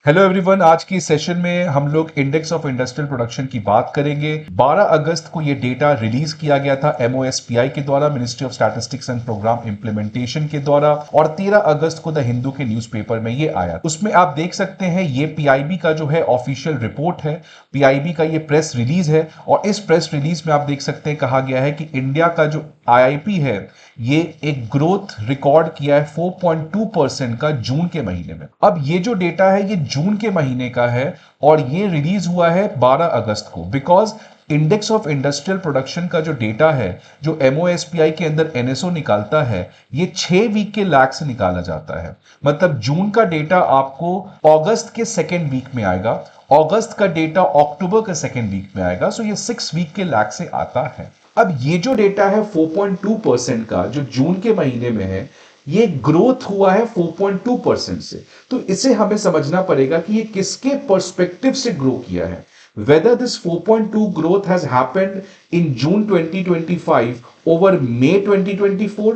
Hello everyone, आज की session में हम लोग इंडेक्स ऑफ इंडस्ट्रियल प्रोडक्शन की बात करेंगे। 12 अगस्त को ये डेटा रिलीज किया गया था एमओएसपीआई के द्वारा, ministry of statistics and programme implementation के द्वारा, और 13 अगस्त को द हिंदू के न्यूज़पेपर में ये आया। उसमें आप देख सकते हैं ये पीआईबी का जो है ऑफिशियल रिपोर्ट है, पीआईबी का ये प्रेस रिलीज है, और इस प्रेस रिलीज में आप देख सकते हैं कहा गया है कि इंडिया का जो आईआईपी है ये एक ग्रोथ रिकॉर्ड किया है 4.2% का जून के महीने में। अब ये जो डेटा है ये जून के महीने का है और ये रिलीज हुआ है 12 अगस्त को, because index of industrial production का जो डेटा है जो एमओएसपीआई के अंदर एनएसओ निकालता है ये 6 वीक के लैग से निकाला जाता है। मतलब जून का डेटा आपको अगस्त के सेकेंड वीक में आएगा, अगस्त का डेटा अक्टूबर के सेकेंड वीक में आएगा। सो ये 6 वीक के लैग से आता है। अब ये जो डेटा है 4.2% का जो जून के महीने में है, ये ग्रोथ हुआ है 4.2% से। तो इसे हमें समझना पड़ेगा कि ये किसके पर्सपेक्टिव से ग्रो किया है। Whether this 4.2 growth has happened in June 2025 over May 2024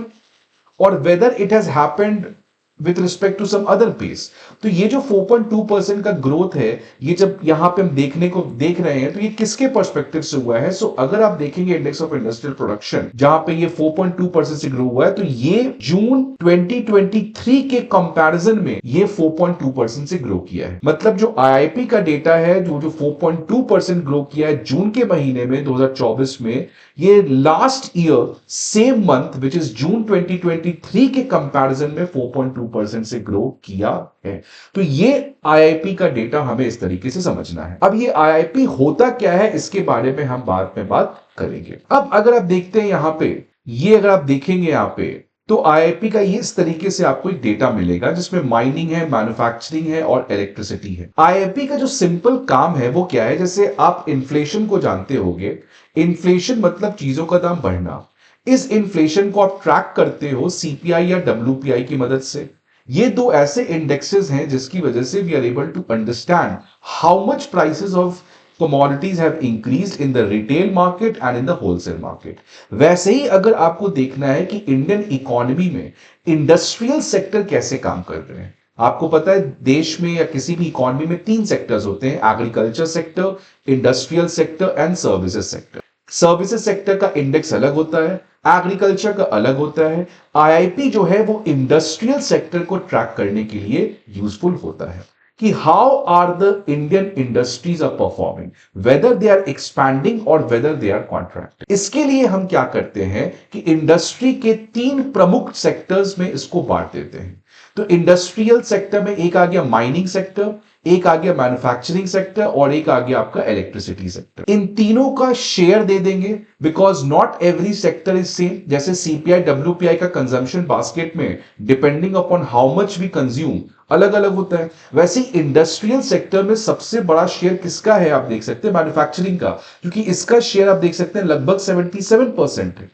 or whether it has happened with respect to some other pace. तो ये जो 4.2% का ग्रोथ है, ये जब यहां पे हम देखने को देख रहे हैं तो ये किसके पर्सपेक्टिव से हुआ है। सो अगर आप देखेंगे इंडेक्स ऑफ इंडस्ट्रियल प्रोडक्शन जहां पे ये 4.2% से ग्रो हुआ है, तो ये जून 2023 के कंपैरिजन में ये 4.2% से ग्रो किया है। मतलब जो आईआईपी का डेटा है जो 4.2% ग्रो किया है जून के महीने में 2024 में, ये last year same month which is जून 2023 के कंपैरिजन में 4.2% से ग्रो किया है। तो ये आईआईपी का डेटा हमें इस तरीके से समझना है। अब ये आईआईपी होता क्या है इसके बारे में हम बाद में बात करेंगे। अब अगर आप देखते हैं यहां पे, ये अगर आप देखेंगे यहां पे, तो आईआईपी का ये इस तरीके से आपको एक डेटा मिलेगा जिसमें माइनिंग है, मैन्युफैक्चरिंग है और इलेक्ट्रिसिटी है। आईआईपी का जो सिंपल काम है वो क्या है, जैसे आप इन्फ्लेशन को जानते होंगे। इन्फ्लेशन मतलब चीजों का दाम बढ़ना। इस इन्फ्लेशन को आप ट्रैक करते हो सीपीआई या डब्ल्यूपीआई की मदद से। ये दो ऐसे इंडेक्सेस हैं जिसकी वजह से we are able to understand how much prices of commodities have increased in the retail market and in the wholesale market। वैसे ही अगर आपको देखना है कि इंडियन इकोनॉमी में इंडस्ट्रियल सेक्टर कैसे काम कर रहे हैं, आपको पता है देश में या किसी भी इकोनॉमी में 3 सेक्टर्स होते हैं, agriculture sector, industrial sector and services sector. Services sector का इंडेक्स अलग होता है, एग्रीकल्चर का अलग होता है। आईआईपी जो है वो इंडस्ट्रियल सेक्टर को ट्रैक करने के लिए यूजफुल होता है कि how are the Indian industries are performing, whether they are expanding और वेदर दे आर कॉन्ट्रैक्टिंग। इसके लिए हम क्या करते हैं कि इंडस्ट्री के 3 प्रमुख सेक्टर्स में इसको बांट देते हैं। तो इंडस्ट्रियल सेक्टर में एक आ गया माइनिंग सेक्टर, एक आ गया मैन्युफैक्चरिंग सेक्टर और एक आ गया आपका इलेक्ट्रिसिटी सेक्टर। इन तीनों का शेयर दे देंगे because not every sector is same. जैसे सीपीआई डब्ल्यूपीआई का कंजम्पशन बास्केट में depending upon how much we consume अलग अलग होता है, वैसे ही इंडस्ट्रियल सेक्टर में सबसे बड़ा शेयर किसका है आप देख सकते हैं, मैन्युफैक्चरिंग का, क्योंकि इसका शेयर आप देख सकते हैं लगभग 77% है।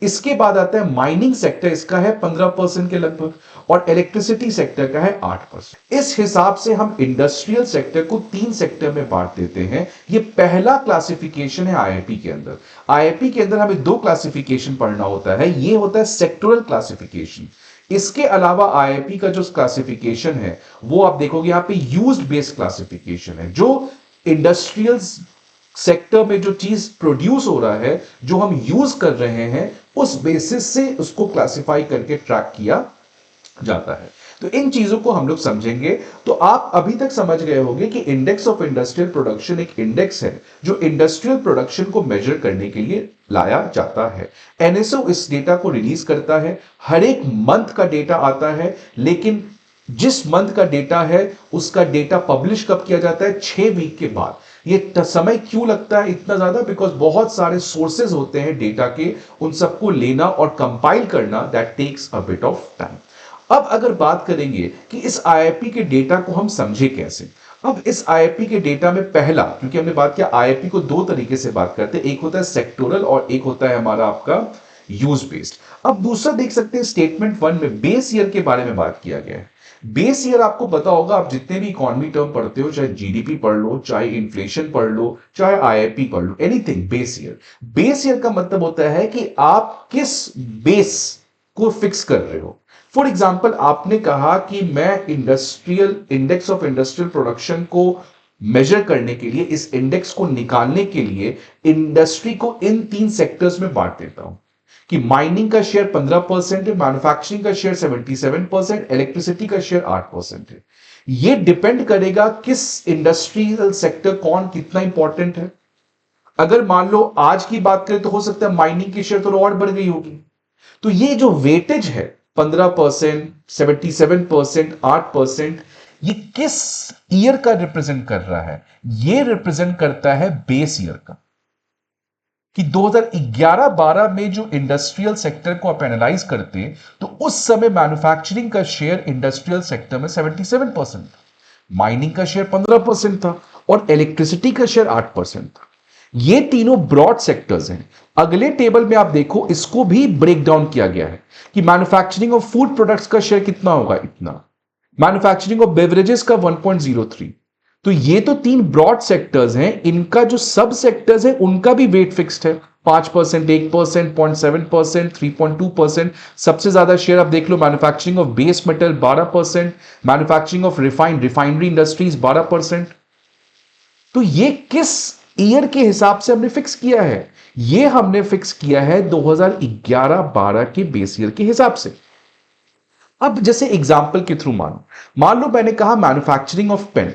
इसके बाद आता है माइनिंग सेक्टर, इसका है 15% के लगभग, और इलेक्ट्रिसिटी सेक्टर का है 8%। इस हिसाब से हम इंडस्ट्रियल सेक्टर को 3 सेक्टर में बांट देते हैं। ये पहला क्लासिफिकेशन है आईआईपी के अंदर। आईआईपी के अंदर हमें 2 क्लासिफिकेशन पढ़ना होता है, ये होता है सेक्टोरल क्लासिफिकेशन। इसके अलावा आईआईपी का जो क्लासिफिकेशन है वो आप देखोगे यहां पे यूज्ड बेस्ड क्लासिफिकेशन है। जो इंडस्ट्रियल सेक्टर में जो चीज प्रोड्यूस हो रहा है, जो हम यूज कर रहे हैं, उस बेसिस से उसको क्लासिफाई करके ट्रैक किया जाता है। तो इन चीजों को हम लोग समझेंगे। तो आप अभी तक समझ गए होंगे कि इंडेक्स ऑफ इंडस्ट्रियल प्रोडक्शन एक इंडेक्स है जो इंडस्ट्रियल प्रोडक्शन को मेजर करने के लिए लाया जाता है। एनएसओ इस डेटा को रिलीज करता है, हर एक मंथ का डेटा आता है, लेकिन जिस मंथ का डेटा है उसका डेटा पब्लिश कब किया जाता है, 6 वीक के बाद। ये समय क्यों लगता है इतना ज्यादा, बिकॉज बहुत सारे सोर्सेज होते हैं डेटा के, उन सबको लेना और कंपाइल करना that takes a bit of time. अब अगर बात करेंगे कि इस आईआईपी के डेटा को हम समझे कैसे। अब इस आईआईपी के डेटा में पहला, क्योंकि हमने बात किया आईआईपी को 2 तरीके से बात करते हैं, एक होता है सेक्टोरल और एक होता है हमारा आपका यूज बेस्ड। अब दूसरा देख सकते हैं स्टेटमेंट 1 में बेस ईयर के बारे में बात किया गया है। बेस ईयर आपको पता होगा, आप जितने भी इकोनॉमी टर्म पढ़ते हो, चाहे जीडीपी पढ़ लो, चाहे इन्फ्लेशन पढ़ लो, चाहे आईआईपी पढ़ लो, anything base year. Base year का मतलब होता है कि आप किस बेस को फिक्स कर रहे हो। फॉर एग्जाम्पल आपने कहा कि मैं industrial index of industrial production को मेजर करने के लिए, इस इंडेक्स को निकालने के लिए इंडस्ट्री को इन 3 सेक्टर्स में बांट देता हूं कि माइनिंग का शेयर 15% है, मैन्युफैक्चरिंग का शेयर 77%, इलेक्ट्रिसिटी का शेयर 8% है। यह डिपेंड करेगा किस इंडस्ट्रियल सेक्टर कौन कितना इंपॉर्टेंट है। अगर मान लो आज की बात करें तो हो सकता है माइनिंग की शेयर तो और बढ़ गई होगी। तो ये जो वेटेज है 15%, 77%, 8%, ये किस ईयर का रिप्रेजेंट कर रहा है? ये रिप्रेजेंट करता है बेस ईयर का, कि 2011-12 में जो इंडस्ट्रियल सेक्टर को आप एनालाइज करते तो उस समय मैन्युफैक्चरिंग का शेयर इंडस्ट्रियल सेक्टर में 77% था, माइनिंग का शेयर 15% था और इलेक्ट्रिसिटी का शेयर 8% था। ये तीनों ब्रॉड सेक्टर्स हैं। अगले टेबल में आप देखो, इसको भी ब्रेक डाउन किया गया है कि मैन्युफैक्चरिंग ऑफ फूड प्रोडक्ट्स का शेयर कितना होगा, इतना, मैन्युफैक्चरिंग ऑफ बेवरेजेस का 1.03। तो ये तो 3 ब्रॉड सेक्टर्स हैं, इनका जो सब सेक्टर्स है उनका भी वेट फिक्स्ड है, 5%, 1%, 0.7%, 3.2%। सबसे ज्यादा शेयर आप देख लो manufacturing of base metal 12%, manufacturing of refinery industries 12%। तो ये किस ईयर के हिसाब से हमने फिक्स किया है? ये हमने फिक्स किया है 2011-12 के बेस ईयर के हिसाब से। अब जैसे एग्जांपल के थ्रू मान लो मैंने कहा मैन्युफैक्चरिंग ऑफ पेन।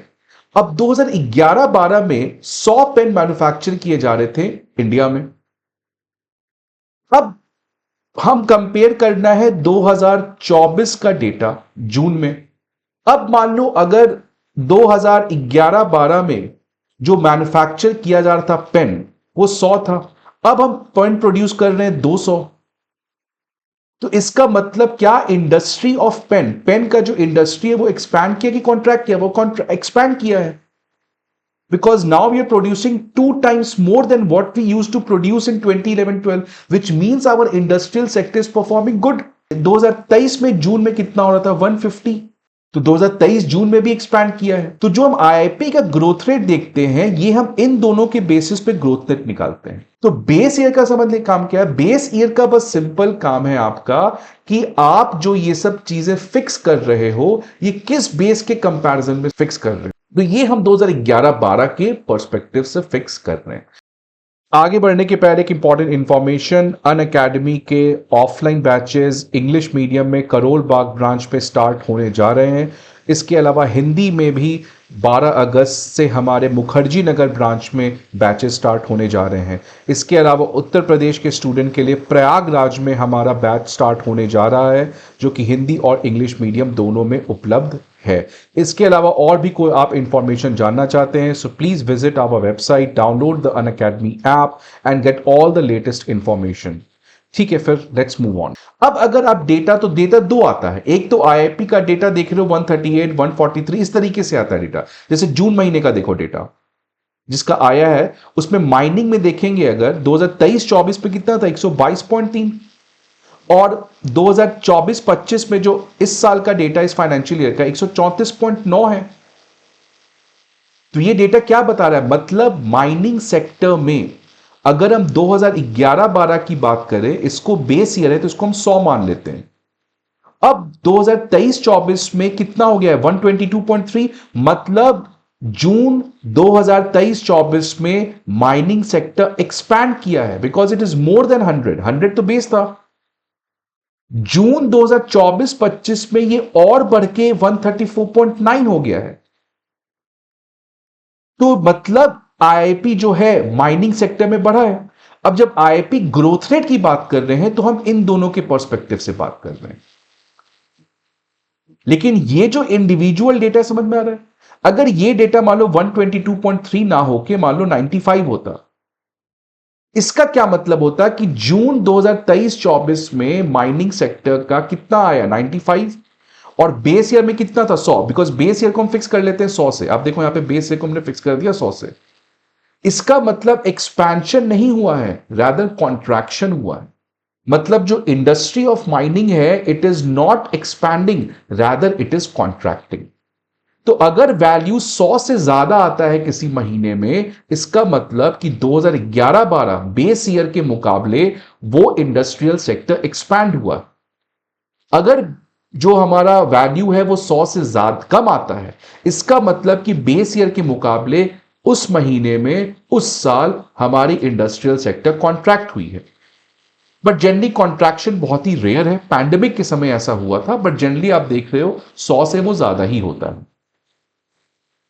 अब 2011-12 में 100 पेन मैन्युफैक्चर किए जा रहे थे इंडिया में। अब हम कंपेयर करना है 2024 का डेटा जून में। अब मान लो अगर 2011-12 में जो मैन्युफैक्चर किया जा रहा था पेन वो 100 था, अब हम पेन प्रोड्यूस कर रहे हैं 200। तो इसका मतलब क्या, इंडस्ट्री ऑफ पेन का जो इंडस्ट्री है वो एक्सपैंड किया कि कॉन्ट्रैक्ट किया? वो एक्सपैंड किया है, because now we are producing 2 times more than what we used to produce in 2011-12, which means our industrial sector is performing good. 2023 में जून में कितना हो रहा था? 150। तो 2023 जून में भी एक्सपैंड किया है। तो जो हम आईआईपी का ग्रोथ रेट देखते हैं, ये हम इन दोनों के बेसिस पे ग्रोथ रेट निकालते हैं। तो बेस ईयर का समझ ले काम क्या है? बेस ईयर का बस सिंपल काम है आपका कि आप जो ये सब चीजें फिक्स कर रहे हो, ये किस बेस के कंपैरिजन में फिक्स कर रहे हो। तो ये हम 2011-12 के पर्सपेक्टिव से फिक्स कर रहे हैं। आगे बढ़ने के पहले एक इंपॉर्टेंट इंफॉर्मेशन, अनअकैडमी के ऑफलाइन बैचेस इंग्लिश मीडियम में करोल बाग ब्रांच पे स्टार्ट होने जा रहे हैं। इसके अलावा हिंदी में भी 12 अगस्त से हमारे मुखर्जी नगर ब्रांच में बैचेस स्टार्ट होने जा रहे हैं। इसके अलावा उत्तर प्रदेश के स्टूडेंट के लिए प्रयागराज में हमारा बैच स्टार्ट होने जा रहा है, जो कि हिंदी और इंग्लिश मीडियम दोनों में उपलब्ध है। इसके अलावा और भी कोई आप इंफॉर्मेशन जानना चाहते हैं, so please visit our website, download the Unacademy app and get all the latest information. ठीक है, फिर लेट्स मूव ऑन। अब अगर आप डेटा, तो डेटा 2 आता है। एक तो आईआईपी का डेटा देख रहे हो 138, 143, इस तरीके से आता है डेटा। जैसे जून महीने का देखो डेटा जिसका आया है, उसमें माइनिंग में देखेंगे अगर 2023-24 पे कितना था, 122.3, और 2024-25 में जो इस साल का डेटा, इस फाइनेंशियल ईयर का 134.9 है। तो ये डेटा क्या बता रहा है? मतलब माइनिंग सेक्टर में अगर हम 2011-12 की बात करें, इसको बेस ईयर है तो इसको हम 100 मान लेते हैं। अब 2023-24 में कितना हो गया है? 122.3। मतलब जून 2023-24 में माइनिंग सेक्टर एक्सपैंड किया है, because it is more than 100 तो बेस था। जून 2024-25 में ये और बढ़ के 134.9 हो गया है। तो मतलब आईआईपी जो है माइनिंग सेक्टर में बढ़ा है। अब जब आईआईपी ग्रोथ रेट की बात कर रहे हैं तो हम इन दोनों के पर्सपेक्टिव से बात कर रहे हैं, लेकिन ये जो इंडिविजुअल डेटा समझ में आ रहा है। अगर ये डेटा मान लो 122.3 ना होके मान लो 95 होता, इसका क्या मतलब होता कि जून 2023-24 में माइनिंग सेक्टर का कितना आया? 95, और बेस ईयर में कितना था? 100, बिकॉज बेस ईयर को हम फिक्स कर लेते हैं 100 से। आप देखो यहां पे बेस ईयर को हमने फिक्स कर दिया 100 से। इसका मतलब एक्सपेंशन नहीं हुआ है, रादर कॉन्ट्रैक्शन हुआ है। मतलब जो इंडस्ट्री ऑफ माइनिंग है, it is not expanding, rather it is contracting. तो अगर वैल्यू 100 से ज्यादा आता है किसी महीने में, इसका मतलब कि 2011-12 बेस ईयर के मुकाबले वो इंडस्ट्रियल सेक्टर एक्सपैंड हुआ। अगर जो हमारा वैल्यू है वो 100 से ज्यादा कम आता है, इसका मतलब कि बेस ईयर के मुकाबले उस महीने में उस साल हमारी इंडस्ट्रियल सेक्टर कॉन्ट्रैक्ट हुई है। बट जनरली कॉन्ट्रैक्शन बहुत ही रेयर है, पैंडेमिक के समय ऐसा हुआ था, बट जनरली आप देख रहे हो 100 से वो ज्यादा ही होता है।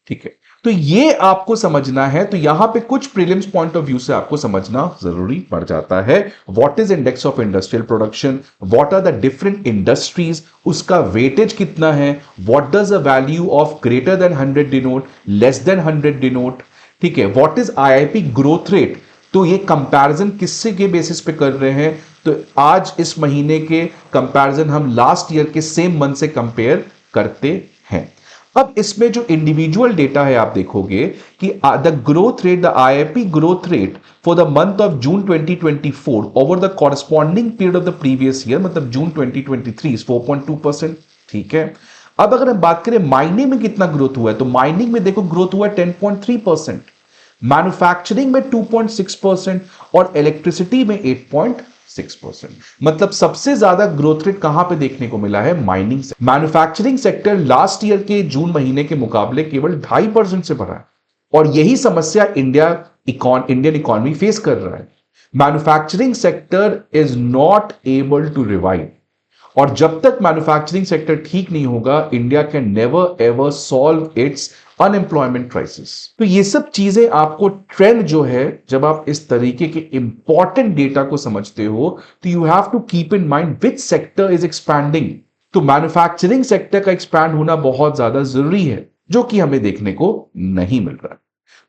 ठीक है, तो ये आपको समझना है, तो यहां पे कुछ प्रीलिम्स पॉइंट ऑफ व्यू से आपको समझना जरूरी पड़ जाता है। What is index of industrial production, what are the different industries, उसका वेटेज कितना है, what does the value of greater than 100 denote, less than 100 denote. ठीक है, what is IIP growth rate, तो ये कंपैरिजन किससे के बेसिस पे कर रहे हैं, तो आज इस महीने के कंपैरिजन हम लास्ट ईयर के सेम मंथ से कंपेयर करते हैं। अब इसमें जो इंडिविजुअल डेटा है आप देखोगे कि the growth rate, the IIP growth rate for the month of June 2024 over the corresponding period of the previous year, मतलब जून 2023 इज 4.2%। ठीक है, अब अगर हम बात करें माइनिंग में कितना ग्रोथ हुआ है, तो माइनिंग में देखो ग्रोथ हुआ है 10.3%, मैन्युफैक्चरिंग में 2.6% और इलेक्ट्रिसिटी में 8.6%। मतलब सबसे ज्यादा ग्रोथ रेट कहां पे देखने को मिला है, माइनिंग से। मैन्युफैक्चरिंग सेक्टर लास्ट ईयर के जून महीने के मुकाबले केवल 2.5% से बढ़ा है, और यही समस्या इंडियन इकोनॉमी फेस कर रहा है। Manufacturing sector is not able to revive, और जब तक मैन्युफैक्चरिंग सेक्टर ठीक नहीं होगा, India can never ever solve its unemployment crisis. तो ये सब चीजें आपको ट्रेंड जो है, जब आप इस तरीके के इंपॉर्टेंट डेटा को समझते हो, तो you have to keep in mind which sector is expanding. तो मैन्युफैक्चरिंग सेक्टर का एक्सपैंड होना बहुत ज्यादा जरूरी है, जो कि हमें देखने को नहीं मिल रहा है।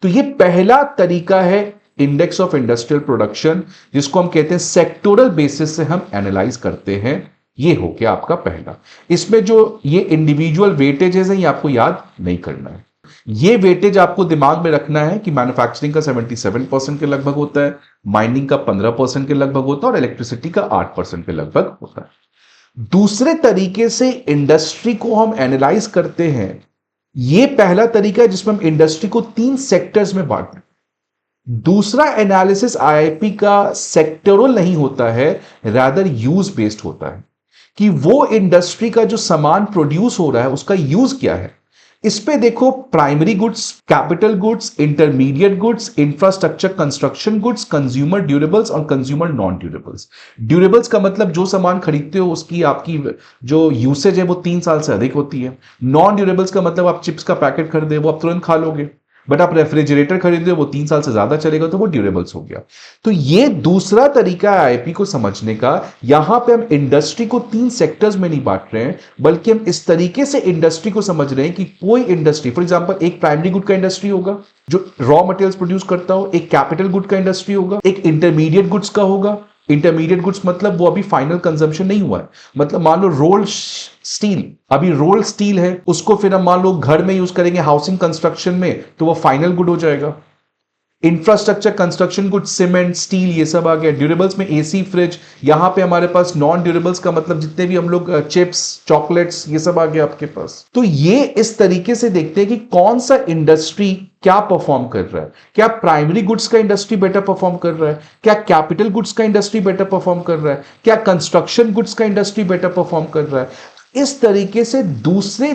तो ये पहला तरीका है इंडेक्स ऑफ इंडस्ट्रियल प्रोडक्शन, जिसको हम कहते हैं सेक्टोरल बेसिस से हम एनालाइज करते हैं। ये हो गया आपका पहला। इसमें जो ये इंडिविजुअल वेटेजेस हैं, ये आपको याद नहीं करना है। ये वेटेज आपको दिमाग में रखना है कि मैन्युफैक्चरिंग का 77% के लगभग होता है, माइनिंग का 15% के लगभग होता है, और इलेक्ट्रिसिटी का 8% के लगभग होता है। दूसरे तरीके से इंडस्ट्री को हम एनालाइज करते हैं। ये पहला तरीका है जिसमें हम इंडस्ट्री को 3 सेक्टर्स में बांटते हैं। दूसरा एनालिसिस आईआईपी का सेक्टरल नहीं होता है, रादर यूज बेस्ड होता है, कि वो इंडस्ट्री का जो सामान प्रोड्यूस हो रहा है उसका यूज क्या है। इस पे देखो primary goods, capital goods, intermediate goods, infrastructure construction goods, consumer durables और कंज्यूमर नॉन ड्यूरेबल्स। ड्यूरेबल्स का मतलब जो सामान खरीदते हो उसकी आपकी जो यूसेज है वो 3 साल से अधिक होती है। नॉन ड्यूरेबल्स का मतलब आप चिप्स का पैकेट खरीदे वो आप तुरंत खा लोगे, बट आप रेफ्रिजरेटर खरीदे वो 3 साल से ज्यादा चलेगा, तो वो ड्यूरेबल्स हो गया। तो ये दूसरा तरीका है आईपी को समझने का। यहां पे हम इंडस्ट्री को 3 सेक्टर्स में नहीं बांट रहे हैं, बल्कि हम इस तरीके से इंडस्ट्री को समझ रहे हैं कि कोई इंडस्ट्री, फॉर एग्जांपल एक प्राइमरी गुड का इंडस्ट्री होगा जो रॉ मटेरियल्स प्रोड्यूस करता हो, एक कैपिटल गुड का इंडस्ट्री होगा, एक इंटरमीडिएट गुड्स का होगा। इंटरमीडिएट गुड्स मतलब वो अभी फाइनल कंजम्पशन नहीं हुआ है, मतलब मान लो रोल्ड स्टील, अभी रोल्ड स्टील है, उसको फिर हम मान लो घर में यूज करेंगे, हाउसिंग कंस्ट्रक्शन में, तो वो फाइनल गुड हो जाएगा। Infrastructure construction good, cement, steel, ये सब आ गया। ड्यूरेबल्स में एसी, फ्रिज। यहां पे हमारे पास नॉन ड्यूरेबल्स का मतलब जितने भी हम लोग चिप्स, चॉकलेट्स, ये सब आ गया आपके पास। तो ये इस तरीके से देखते हैं कि कौन सा इंडस्ट्री क्या परफॉर्म कर रहा है। क्या प्राइमरी गुड्स का इंडस्ट्री बेटर परफॉर्म कर रहा है, क्या कैपिटल गुड्स का इंडस्ट्री बेटर परफॉर्म कर रहा है, क्या कंस्ट्रक्शन गुड्स का इंडस्ट्री बेटर परफॉर्म कर रहा है। इस तरीके से दूसरे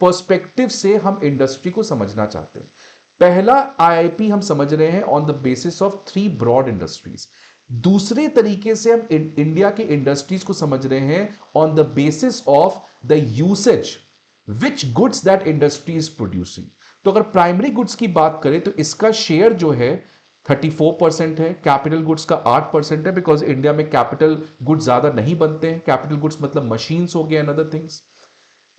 पर्सपेक्टिव से हम इंडस्ट्री को समझना चाहते हैं। पहला आईआईपी हम समझ रहे हैं on the basis of 3 broad industries. दूसरे तरीके से हम इंडिया के इंडस्ट्रीज को समझ रहे हैं on the basis of the usage which goods that industry is producing. तो अगर प्राइमरी गुड्स की बात करें तो इसका शेयर जो है 34% है, कैपिटल गुड्स का 8% है, बिकॉज इंडिया में कैपिटल गुड्स ज्यादा नहीं बनते हैं। कैपिटल गुड्स मतलब मशीन्स हो गए and other things.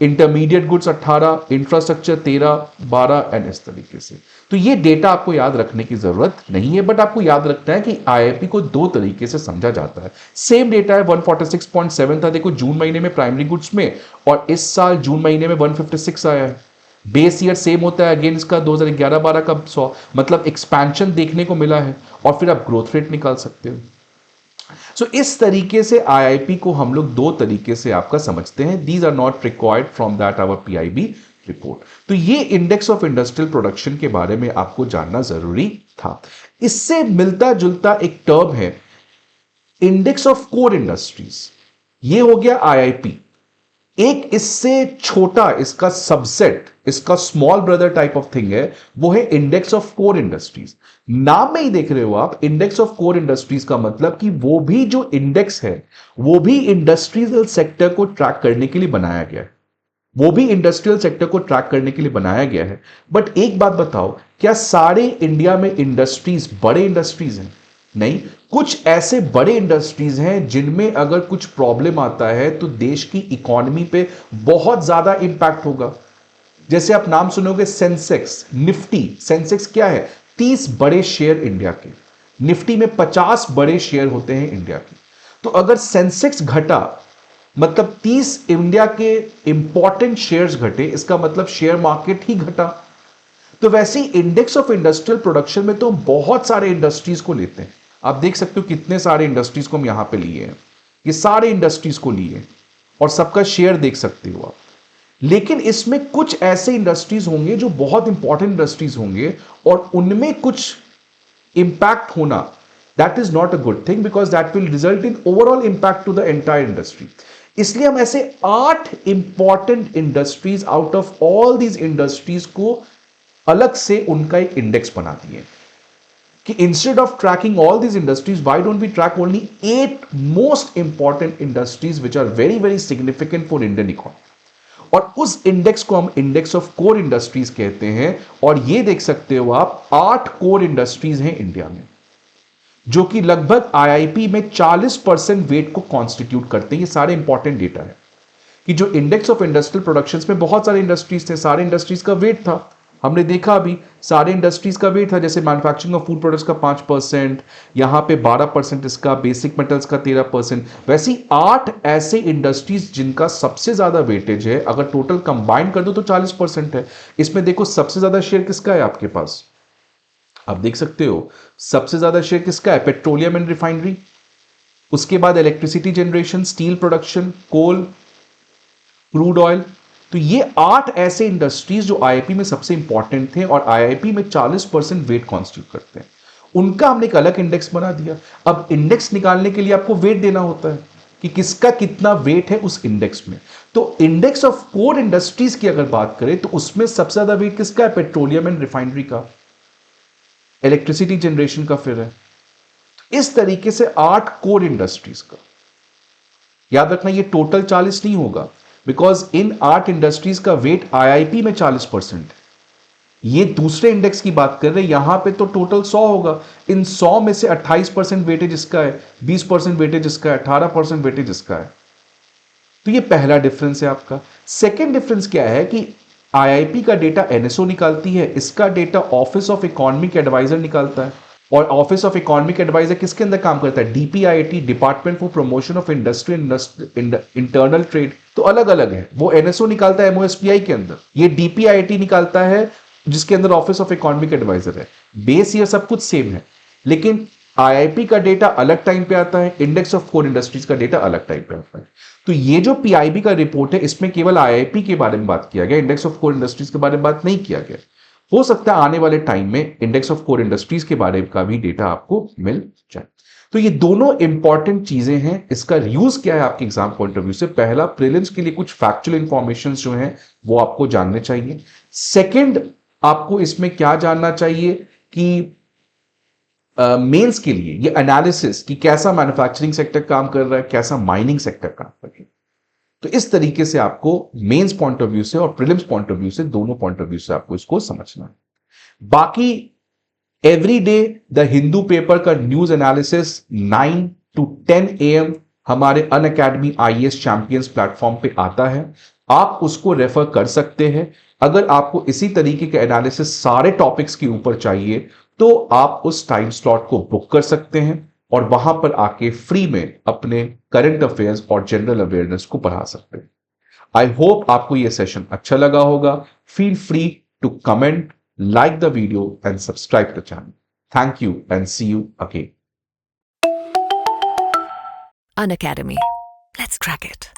Intermediate goods 18, infrastructure 13, 12 and इस तरीके से। तो ये डेटा आपको याद रखने की जरूरत नहीं है, बट आपको याद रखना है कि आईआईपी को 2 तरीके से समझा जाता है। सेम डेटा है, 146.7 था देखो जून महीने में प्राइमरी गुड्स में, और इस साल जून महीने में 156 आया है। बेस ईयर सेम होता है अगेन इसका 2011-12 का 100, मतलब एक्सपेंशन देखने को मिला है, और फिर आप ग्रोथ रेट निकाल सकते हो। सो इस तरीके से आईआईपी को हम लोग 2 तरीके से आपका समझते हैं। These are not required from that our PIB report. तो ये इंडेक्स ऑफ इंडस्ट्रियल प्रोडक्शन के बारे में आपको जानना जरूरी था। इससे मिलता जुलता एक टर्म है इंडेक्स ऑफ कोर इंडस्ट्रीज। ये हो गया आईआईपी। एक इससे छोटा, इसका सबसेट, इसका small brother type of thing है, वो है इंडेक्स ऑफ कोर इंडस्ट्रीज। नाम में ही देख रहे हो आप, इंडेक्स ऑफ कोर इंडस्ट्रीज का मतलब कि वो भी जो इंडेक्स है वो भी इंडस्ट्रियल सेक्टर को ट्रैक करने के लिए बनाया गया है, वो भी इंडस्ट्रियल सेक्टर को ट्रैक करने के लिए बनाया गया है। बट एक बात बताओ, क्या सारे इंडिया में इंडस्ट्रीज बड़े इंडस्ट्रीज हैं? नहीं, कुछ ऐसे बड़े इंडस्ट्रीज हैं जिनमें अगर कुछ प्रॉब्लम आता है तो देश की इकोनॉमी पे बहुत ज्यादा इंपैक्ट होगा। जैसे आप नाम सुनोगे सेंसेक्स, निफ्टी। सेंसेक्स क्या है? 30 बड़े शेयर इंडिया के। निफ्टी में 50 बड़े शेयर होते हैं इंडिया के। तो अगर सेंसेक्स घटा मतलब 30 इंडिया के इंपॉर्टेंट शेयर्स घटे, इसका मतलब शेयर मार्केट ही घटा। तो वैसे ही इंडेक्स ऑफ इंडस्ट्रियल प्रोडक्शन में तो हम बहुत सारे इंडस्ट्रीज को लेते हैं। आप देख सकते हो कितने सारे इंडस्ट्रीज को हम यहां पे लिए हैं, ये सारे इंडस्ट्रीज को लिए और सबका शेयर देख सकते हो आप। लेकिन इसमें कुछ ऐसे इंडस्ट्रीज होंगे जो बहुत इंपॉर्टेंट इंडस्ट्रीज होंगे और उनमें कुछ इंपैक्ट होना, that is not a good thing because that will result in overall impact to the entire industry. इसलिए हम ऐसे 8 important industries out of all these industries को अलग से उनका एक इंडेक्स बना दिए कि instead of tracking all these industries, why don't we track only 8 most important industries which are very very significant for Indian economy. और उस इंडेक्स को हम इंडेक्स ऑफ कोर इंडस्ट्रीज कहते हैं। और ये देख सकते हो आप, 8 कोर इंडस्ट्रीज हैं इंडिया में जो कि लगभग आईआईपी में 40% वेट को कॉन्स्टिट्यूट करते हैं। ये सारे इंपॉर्टेंट डेटा है कि जो इंडेक्स ऑफ इंडस्ट्रियल प्रोडक्शंस में बहुत सारे इंडस्ट्रीज थे, सारे इंडस्ट्रीज का वेट था। हमने देखा अभी सारे इंडस्ट्रीज का वेट था, जैसे मैन्युफैक्चरिंग ऑफ फूड प्रोडक्ट्स का 5%, यहां पे 12% इसका, बेसिक मेटल्स का 13%। वैसे 8 ऐसे इंडस्ट्रीज जिनका सबसे ज्यादा वेटेज है, अगर टोटल कंबाइन कर दो तो 40% है। इसमें देखो सबसे ज्यादा शेयर किसका है आपके पास, आप देख सकते हो सबसे ज्यादा शेयर किसका है, पेट्रोलियम एंड रिफाइनरी, उसके बाद इलेक्ट्रिसिटी जनरेशन, स्टील प्रोडक्शन, कोल, क्रूड ऑयल। तो ये 8 ऐसे इंडस्ट्रीज जो आईआईपी में सबसे इंपॉर्टेंट थे और आईआईपी में 40% वेट कॉन्स्टिट्यूट करते हैं, उनका हमने एक अलग इंडेक्स बना दिया। अब इंडेक्स निकालने के लिए आपको वेट देना होता है कि किसका कितना वेट है उस इंडेक्स में। तो इंडेक्स ऑफ कोर इंडस्ट्रीज की अगर बात करें तो उसमें सबसे ज्यादा वेट किसका है, पेट्रोलियम एंड रिफाइनरी का, इलेक्ट्रिसिटी जनरेशन का फिर है। इस तरीके से 8 कोर इंडस्ट्रीज का, याद रखना ये टोटल 40 नहीं होगा बिकॉज इन 8 इंडस्ट्रीज का वेट आईआईपी में 40% है। ये दूसरे इंडेक्स की बात कर रहे हैं, यहां पे तो टोटल 100 होगा। इन 100 में से 28% वेटेज इसका है, 20% वेटेज इसका है, 18% वेटेज इसका है। तो ये पहला डिफरेंस है आपका। सेकेंड डिफरेंस क्या है कि आईआईपी का डेटा एनएसओ निकालती है, इसका data office of economic adviser निकालता है। और ऑफिस ऑफ इकोनॉमिक एडवाइजर किसके अंदर काम करता है, DPIT, department for promotion of industry internal trade. तो अलग अलग है, वो एनएसओ निकालता है एमओएसपीआई के अंदर, ये डीपीआईटी निकालता है जिसके अंदर ऑफिस ऑफ इकोनॉमिक एडवाइजर है। बेस ये सब कुछ सेम है, लेकिन आईआईपी का डेटा अलग टाइम पे आता है, इंडेक्स ऑफ कोर इंडस्ट्रीज का डेटा अलग टाइम पे आता है। तो ये जो पीआईबी का रिपोर्ट है इसमें केवल आईआईपी के बारे में बात किया गया, इंडेक्स ऑफ कोर इंडस्ट्रीज के बारे में बात नहीं किया गया। हो सकता है आने वाले टाइम में इंडेक्स ऑफ कोर इंडस्ट्रीज के बारे का भी डेटा आपको मिल जाए। तो ये दोनों इंपॉर्टेंट चीजें हैं। इसका यूज क्या है आपके एग्जाम पॉइंट ऑफ व्यू से, पहला प्रीलिम्स के लिए कुछ फैक्चुअल इंफॉर्मेशन जो हैं वो आपको जानने चाहिए। सेकंड, आपको इसमें क्या जानना चाहिए कि मेंस के लिए ये एनालिसिस कि कैसा मैन्युफैक्चरिंग सेक्टर काम कर रहा है, कैसा माइनिंग सेक्टर काम कर रहा है। तो इस तरीके से आपको मेंस पॉइंट ऑफ व्यू से और प्रीलिम्स पॉइंट ऑफ व्यू से, दोनों पॉइंट ऑफ व्यू से आपको इसको समझना है। बाकी every day the Hindu paper का न्यूज एनालिसिस 9 to 10 AM हमारे अनअकैडमी आईएएस चैंपियंस प्लेटफॉर्म पे आता है, आप उसको रेफर कर सकते हैं। अगर आपको इसी तरीके के एनालिसिस सारे टॉपिक्स के ऊपर चाहिए तो आप उस टाइम स्लॉट को बुक कर सकते हैं और वहां पर आके फ्री में अपने करंट अफेयर्स और जनरल अवेयरनेस को बढ़ा सकते हैं। आई होप आपको यह सेशन अच्छा लगा होगा। Feel free to comment, like the video and subscribe to the channel. Thank you and see you again. Unacademy. Let's crack it.